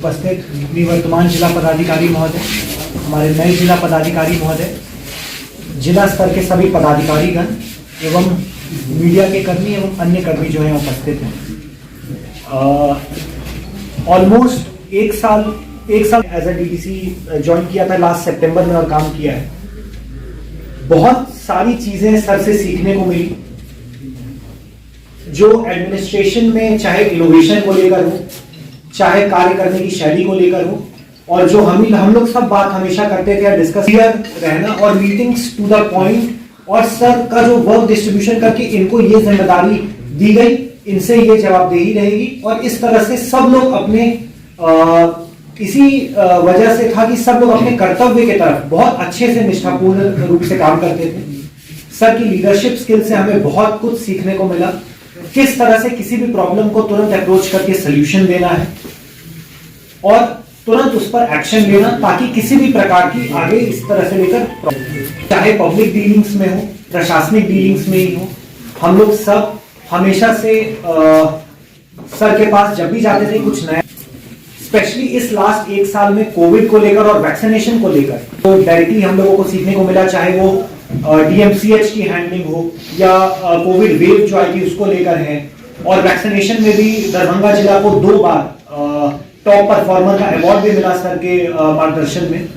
उपस्थित निवर्तमान जिला पदाधिकारी महोदय, हमारे नए जिला पदाधिकारी महोदय, जिला स्तर के सभी पदाधिकारीगण एवं मीडिया के कर्मी एवं अन्य कर्मी जो हैं उपस्थित हैं। ऑलमोस्ट एक साल एज ए डीडीसी ज्वाइन किया था लास्ट सितंबर में और काम किया है। बहुत सारी चीजें सर से सीखने को मिली, जो एडमिनिस्ट्रेशन में चाहे इनोवेशन को लेकर हो, चाहे कार्य करने की शैली को लेकर हो, और जो हम लोग सब बात हमेशा करते थे डिस्कस रहना और मीटिंग्स टू द पॉइंट, और सर का जो वर्क डिस्ट्रीब्यूशन करके इनको ये जिम्मेदारी दी गई, इनसे ये जवाबदेही रहेगी, और इस तरह से सब लोग अपने इसी वजह से था कि सब लोग अपने कर्तव्य की तरफ बहुत अच्छे से निष्ठापूर्ण रूप से काम करते थे। सर की लीडरशिप स्किल से हमें बहुत कुछ सीखने को मिला, किस तरह से किसी भी प्रॉब्लम को तुरंत अप्रोच करके सोल्यूशन देना है और तुरंत उस पर एक्शन लेना, ताकि किसी भी प्रकार की आगे इस तरह से लेकर, चाहे पब्लिक डीलिंग्स में हो, प्रशासनिक डीलिंग्स में ही हो, हम लोग सब हमेशा से सर के पास जब भी जाते थे कुछ नया, स्पेशली इस लास्ट एक साल में कोविड को लेकर और वैक्सीनेशन को लेकर तो डायरेक्टली हम लोगों को सीखने को मिला, चाहे वो डीएमसीएच की हैंडलिंग हो या कोविड वेव जो आई थी उसको लेकर है, और वैक्सीनेशन में भी दरभंगा जिला को 2 बार टॉप परफॉर्मर का अवार्ड भी मिला सर के मार्गदर्शन में।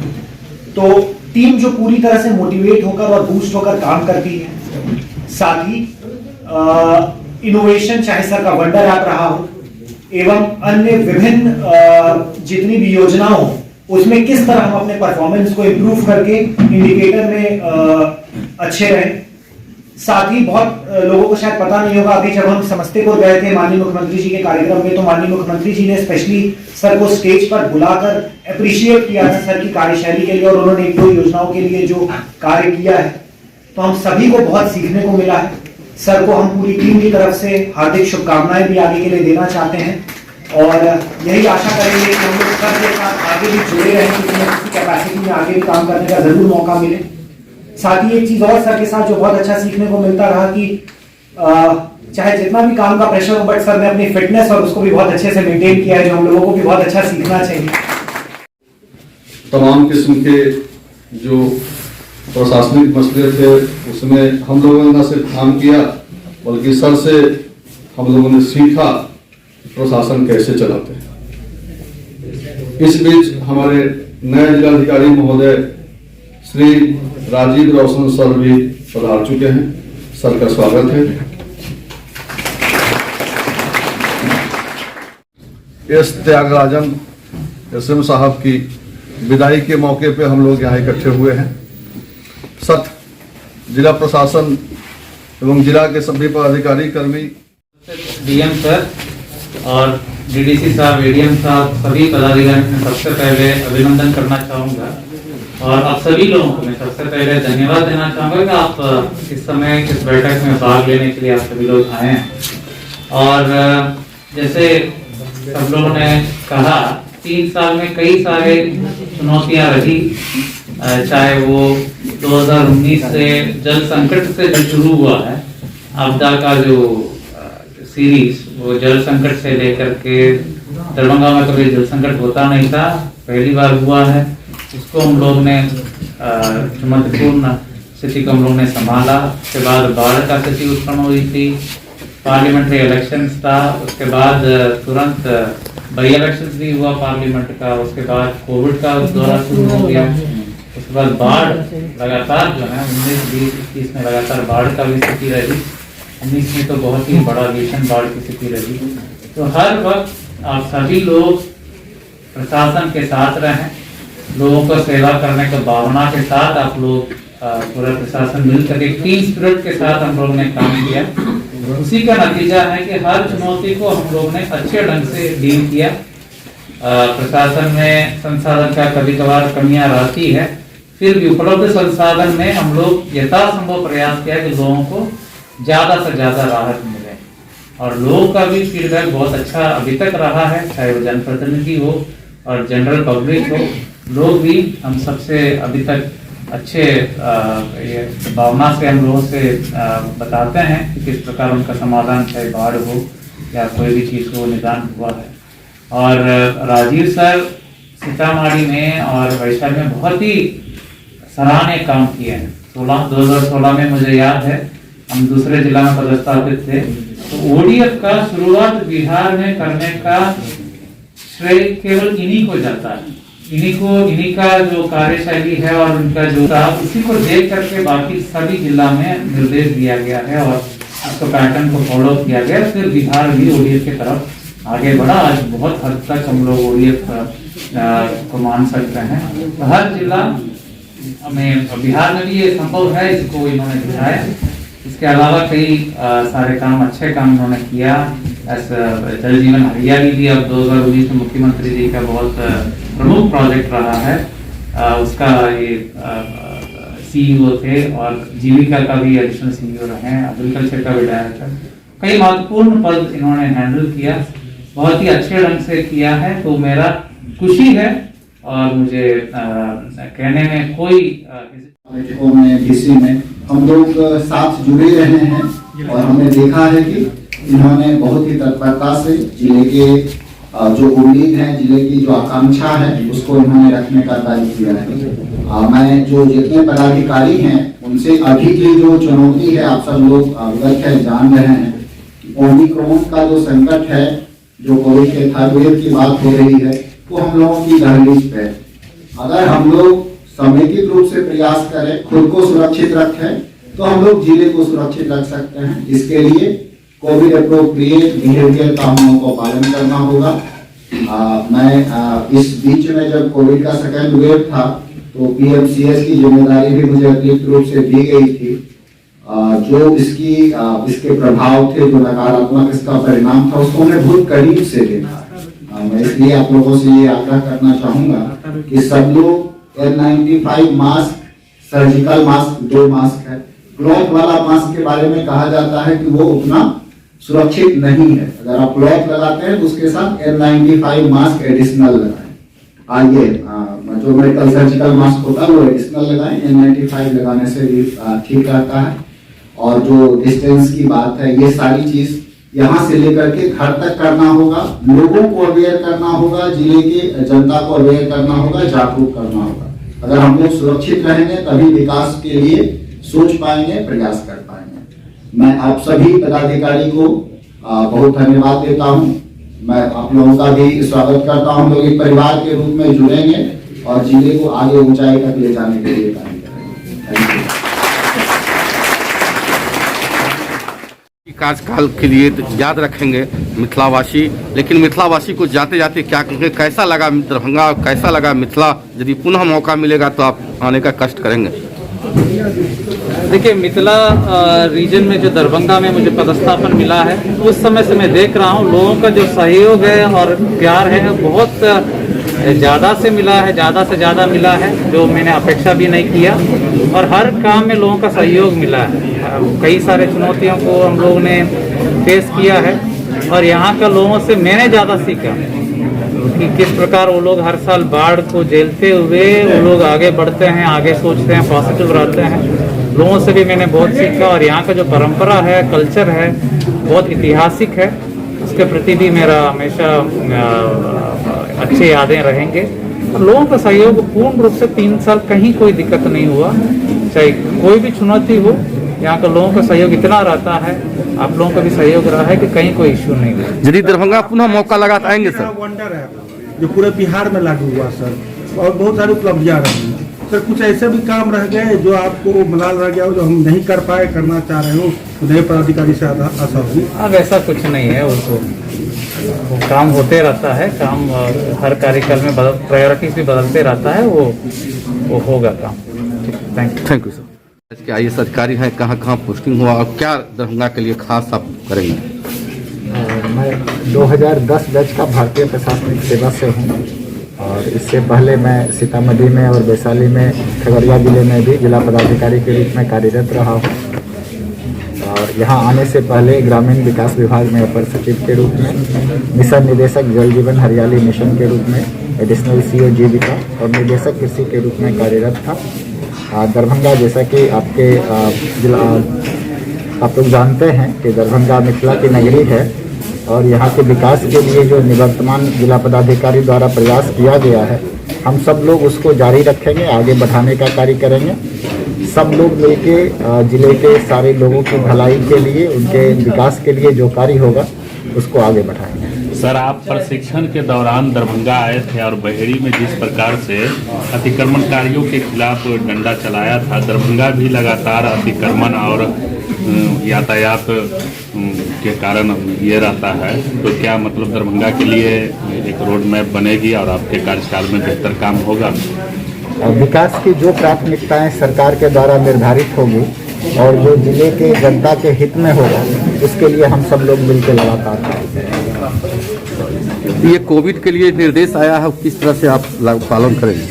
तो टीम जो पूरी तरह से मोटिवेट होकर और बूस्ट होकर काम करती है, साथ ही इनोवेशन चाहे सर का वंडर ऐप रहा हो एवं अन्य विभिन्न जितनी भी योजनाओं हो, उसमें किस तरह हम अपने परफॉर्मेंस को इम्प्रूव करके इंडिकेटर में अच्छे रहें। साथ ही बहुत लोगों को शायद पता नहीं होगा, अभी जब हम समस्तीपुर गए थे माननीय मुख्यमंत्री जी के कार्यक्रम में, तो माननीय मुख्यमंत्री जी ने स्पेशली सर को स्टेज पर बुलाकर अप्रिशिएट किया था सर की कार्यशैली के लिए, और उन्होंने 1-2 योजनाओं के लिए जो कार्य किया है, तो हम सभी को बहुत सीखने को मिला है। सर को हम पूरी टीम की तरफ से हार्दिक शुभकामनाएं भी आगे के लिए देना चाहते हैं, और यही आशा करेंगे कि हम लोग सर के साथ आगे भी जुड़े रहें, किसी न किसी कैपेसिटी में आगे भी काम करने का जरूर मौका मिले। साथ ही एक चीज और सर के साथ जो बहुत अच्छा सीखने को मिलता रहा कि चाहे जितना भी काम का प्रेशर हो, बट सर ने अपनी फिटनेस और उसको भी बहुत अच्छे से मेंटेन किया है, जो हम लोगों को भी बहुत अच्छा सीखना चाहिए। तमाम किस्म के जो प्रशासनिक मसले थे उसमें हम लोगों ने न सिर्फ काम किया, बल्कि सर से हम लोगों ने सीखा प्रशासन कैसे चलाते हैं। इस बीच हमारे नए जिलाधिकारी महोदय श्री राजीव रोशन सर भी पधार चुके हैं, सर का स्वागत है। एस त्यागराजन एसएम साहब की विदाई के मौके पे हम लोग यहाँ इकट्ठे हुए हैं। सत जिला प्रशासन एवं जिला के सभी पदाधिकारी कर्मी, डीएम सर और डीडीसी साहब, एडीएम साहब, सभी पदाधिकारी में सबसे पहले अभिनंदन करना चाहूँगा, और आप सभी लोगों को मैं सबसे पहले धन्यवाद देना चाहूँगा कि आप इस समय इस बैठक में भाग लेने के लिए आप सभी लोग आए हैं। और जैसे सब लोगों ने कहा, 3 साल में कई सारे चुनौतियाँ रही, चाहे वो 2019 से जल संकट से जो शुरू हुआ है, आपदा का जो सीरीज, वो जल संकट से लेकर के दरभंगा में कभी जल संकट होता नहीं था, पहली बार हुआ है। इसको हम लोग ने चुनौतीपूर्ण स्थिति को हम लोग ने संभाला। उसके बाद बाढ़ का स्थिति उत्पन्न हुई थी, पार्लियामेंट्री इलेक्शंस था, उसके बाद तुरंत बाई इलेक्शंस भी हुआ पार्लियामेंट का, उसके बाद कोविड का दौरा शुरू हो गया, उसके बाद बाढ़ लगातार जो है 19, 20, 21 में लगातार बाढ़ का भी स्थिति रही, 19 में तो बहुत ही बड़ा भीषण बाढ़ की स्थिति रही। तो हर वक्त आप सभी लोग प्रशासन के साथ रहें, लोगों को सेवा करने की भावना के साथ आप लोग पूरा प्रशासन मिलकर एक टीम स्पिरिट के साथ हम लोग ने काम किया। उसी का नतीजा है कि हर चुनौती को हम लोग ने अच्छे ढंग से डील किया। प्रशासन में संसाधन का कभी कभार कमियां रहती है, फिर भी उपलब्ध संसाधन में हम लोग यथासंभव प्रयास किया कि लोगों को ज्यादा से ज्यादा राहत मिले, और लोगों का भी फीडबैक बहुत अच्छा अभी तक रहा है, चाहे वो जनप्रतिनिधि हो और जनरल पब्लिक हो। लोग भी हम सबसे अभी तक अच्छे ये भावना से हम लोगों से बताते हैं कि किस प्रकार उनका समाधान, चाहे बाढ़ हो या कोई भी चीज़ को निदान हुआ है। और राजीव सर सीतामढ़ी में और वैशाली में बहुत ही सराहनीय काम किए हैं। 2016 में मुझे याद है हम दूसरे जिला में पदस्थापित थे, तो ओडीएफ का शुरुआत बिहार में करने का श्रेय केवल इन्हीं को जाता है। इन्हीं का जो कार्यशैली है और उनका जो था उसी को देख करके बाकी सभी जिला में निर्देश दिया गया है और उसको पैटर्न को फॉलो किया गया। फिर बिहार भी ओडीएफ की तरफ आगे बढ़ा। आज बहुत हद तक हम लोग ओडीएफ को मान सकते हैं। तो हर जिला में बिहार में भी ये संभव है, इसको इन्होंने दिखाया। इसके अलावा कई सारे काम, अच्छे काम इन्होंने किया। जल जीवन हरियाली भी अब 2019 में मुख्यमंत्री जी का बहुत प्रमुख प्रोजेक्ट रहा है। उसका ये सीईओ थे और जीविका का भी एडिशनल सीईओ रहे हैं, एग्रीकल्चर का भी डायरेक्टर। कई महत्वपूर्ण पद इन्होंने हैंडल किया, बहुत ही अच्छे ढंग से किया है। तो मेरा खुशी है और मुझे कहने में कोई बैठकों में डीसी में हम लोग साथ जुड़े रहे हैं और हमने देखा है कि इन्होंने बहुत ही तत्परता से जिले के जो उम्मीद है, जिले की जो आकांक्षा है, उसको इन्होंने रखने का कार्य किया है। मैं जो जितने पदाधिकारी हैं उनसे अभी की जो चुनौती है, आप सब लोग अवगत है, जान रहे हैं। ओमिक्रॉन का जो संकट है, जो कोविड के थर्ड वेव की बात हो रही है, वो हम लोगों की दहलीज पे। अगर हम लोग समेकित रूप से प्रयास करें, खुद को सुरक्षित रखें, तो हम लोग जिले को सुरक्षित रख सकते हैं। इसके लिए कोविड अप्रोप्रिएट बिहेवियर का हम लोगों को पालन करना होगा। मैं इस बीच में जब कोविड का सेकेंड वेव था तो पीएमसीएस की जिम्मेदारी भी मुझे अतिरिक्त रूप से दी गई थी। जो इसके प्रभाव थे, जो नकारात्मक इसका परिणाम था, उसको मैं बहुत करीब से देखा। मैं इसलिए आप लोगों से ये आग्रह करना चाहूंगा कि सब लोग N95 mask, surgical mask, 2 mask है। क्लॉथ वाला मास्क के बारे में कहा जाता है कि वो उतना सुरक्षित नहीं है। अगर आप क्लॉथ लगाते हैं तो उसके साथ N95 मास्क एडिशनल लगाएं। आइए जो मेडिकल सर्जिकल मास्क होता है वो एडिशनल लगाएं, N95 लगाने से भी ठीक रहता है। और जो डिस्टेंस की बात है, ये सारी चीज यहाँ से लेकर के घर तक करना होगा। लोगों को अवेयर करना होगा, जिले की जनता को अवेयर करना होगा, जागरूक करना होगा। अगर हम लोग सुरक्षित रहेंगे तभी विकास के लिए सोच पाएंगे, प्रयास कर पाएंगे। मैं आप सभी पदाधिकारी को बहुत धन्यवाद देता हूं। मैं आप लोगों का भी स्वागत करता हूं। हम लोग एक परिवार के रूप में जुड़ेंगे और जिले को आगे ऊंचाई तक ले जाने के लिए कार्य करेंगे। Thank you. कार्यकाल के लिए याद रखेंगे मिथिलावासी, लेकिन मिथिलावासी को जाते जाते क्या कहेंगे, कैसा लगा दरभंगा, कैसा लगा मिथिला? यदि पुनः मौका मिलेगा तो आप आने का कष्ट करेंगे? देखिए, मिथिला रीजन में जो दरभंगा में मुझे पदस्थापन मिला है, उस समय से मैं देख रहा हूँ लोगों का जो सहयोग है और प्यार है बहुत ज़्यादा से मिला है, ज़्यादा से ज़्यादा मिला है, जो मैंने अपेक्षा भी नहीं किया। और हर काम में लोगों का सहयोग मिला है। कई सारे चुनौतियों को हम लोगों ने फेस किया है और यहाँ का लोगों से मैंने ज़्यादा सीखा कि किस प्रकार वो लोग हर साल बाढ़ को झेलते हुए वो लोग आगे बढ़ते हैं, आगे सोचते हैं, पॉजिटिव रहते हैं। लोगों से भी मैंने बहुत सीखा और यहाँ का जो परंपरा है, कल्चर है, बहुत ऐतिहासिक है। उसके प्रति भी मेरा हमेशा अच्छे यादें रहेंगे। लोगों का सहयोग पूर्ण रूप से 3 साल कहीं कोई दिक्कत नहीं हुआ। चाहे कोई भी चुनौती हो, यहाँ का लोगों का सहयोग इतना रहता है, आप लोगों का भी सहयोग रहा है कि कहीं कोई इश्यू नहीं हुआ। यदि दरभंगा पुनः मौका लगा तो आएंगे सर? वंडर है जो पूरे बिहार में लागू हुआ सर, और बहुत सारी उपलब्धियां रही सर। कुछ ऐसे भी काम रह गए जो आपको मलाल रह गया हो, जो हम नहीं कर पाए, करना चाह रहे हो, तो नए पदाधिकारी से आशा होगी। अब ऐसा कुछ नहीं है, उसको वो काम होते रहता है। काम हर कार्यकाल में प्रायोरिटीज भी बदलते रहता है, वो होगा काम। Thank you sir. इसके आईएएस अधिकारी हैं, कहाँ कहाँ पोस्टिंग हुआ और क्या दरभंगा के लिए खास आप करेंगे? मैं 2010 बैच का भारतीय प्रशासनिक सेवा से हूँ और इससे पहले मैं सीतामढ़ी में और वैशाली में, खगड़िया जिले में भी जिला पदाधिकारी के रूप में कार्यरत रहा हूँ। और यहाँ आने से पहले ग्रामीण विकास विभाग में अपर सचिव के रूप में, मिशन निदेशक जल जीवन हरियाली मिशन के रूप में, एडिशनल सीईओ जीविका और निदेशक कृषि के रूप में कार्यरत था। दरभंगा, जैसा कि आपके जिला आप लोग जानते हैं कि दरभंगा मिथिला की नगरी है और यहाँ के विकास के लिए जो निवर्तमान जिला पदाधिकारी द्वारा प्रयास किया गया है, हम सब लोग उसको जारी रखेंगे, आगे बढ़ाने का कार्य करेंगे। सब लोग मिलके जिले के सारे लोगों की भलाई के लिए, उनके विकास के लिए जो कार्य होगा उसको आगे बढ़ाएंगे। सर, आप प्रशिक्षण के दौरान दरभंगा आए थे और बहेड़ी में जिस प्रकार से अतिक्रमणकारियों के खिलाफ डंडा चलाया था, दरभंगा भी लगातार अतिक्रमण और यातायात के कारण ये रहता है, तो क्या मतलब दरभंगा के लिए एक रोड मैप बनेगी और आपके कार्यकाल में बेहतर काम होगा? विकास की जो प्राथमिकताएं सरकार के द्वारा निर्धारित होगी और जो जिले के जनता के हित में होगा, उसके लिए हम सब लोग मिलकर लगातार कार्य करेंगे। ये कोविड के लिए निर्देश आया है, किस तरह से आप पालन करेंगे?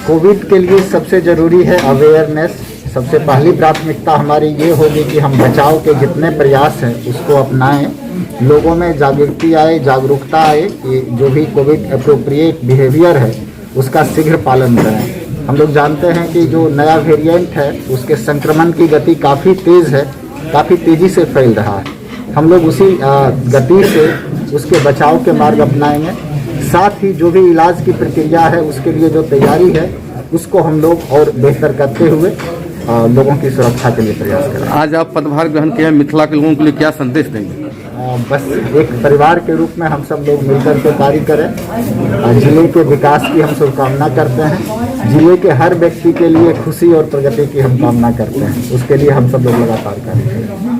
कोविड के लिए सबसे ज़रूरी है अवेयरनेस। सबसे पहली प्राथमिकता हमारी ये होगी कि हम बचाव के जितने प्रयास हैं उसको अपनाएं, लोगों में जागृति आए, जागरूकता आए कि जो भी कोविड अप्रोप्रिएट बिहेवियर है उसका शीघ्र पालन करें। हम लोग जानते हैं कि जो नया वेरिएंट है उसके संक्रमण की गति काफ़ी तेज़ है, काफ़ी तेज़ी से फैल रहा है। हम लोग उसी गति से उसके बचाव के मार्ग अपनाएंगे। साथ ही जो भी इलाज की प्रक्रिया है उसके लिए जो तैयारी है उसको हम लोग और बेहतर करते हुए लोगों की सुरक्षा के लिए प्रयास करें। आज आप पदभार ग्रहण किए हैं, मिथिला के लोगों के लिए क्या संदेश देंगे? बस एक परिवार के रूप में हम सब लोग मिलकर के कार्य करें। जिले के विकास की हम शुभकामना करते हैं। जिले के हर व्यक्ति के लिए खुशी और प्रगति की हम कामना करते हैं। उसके लिए हम सब लोग लगातार कार्य करें।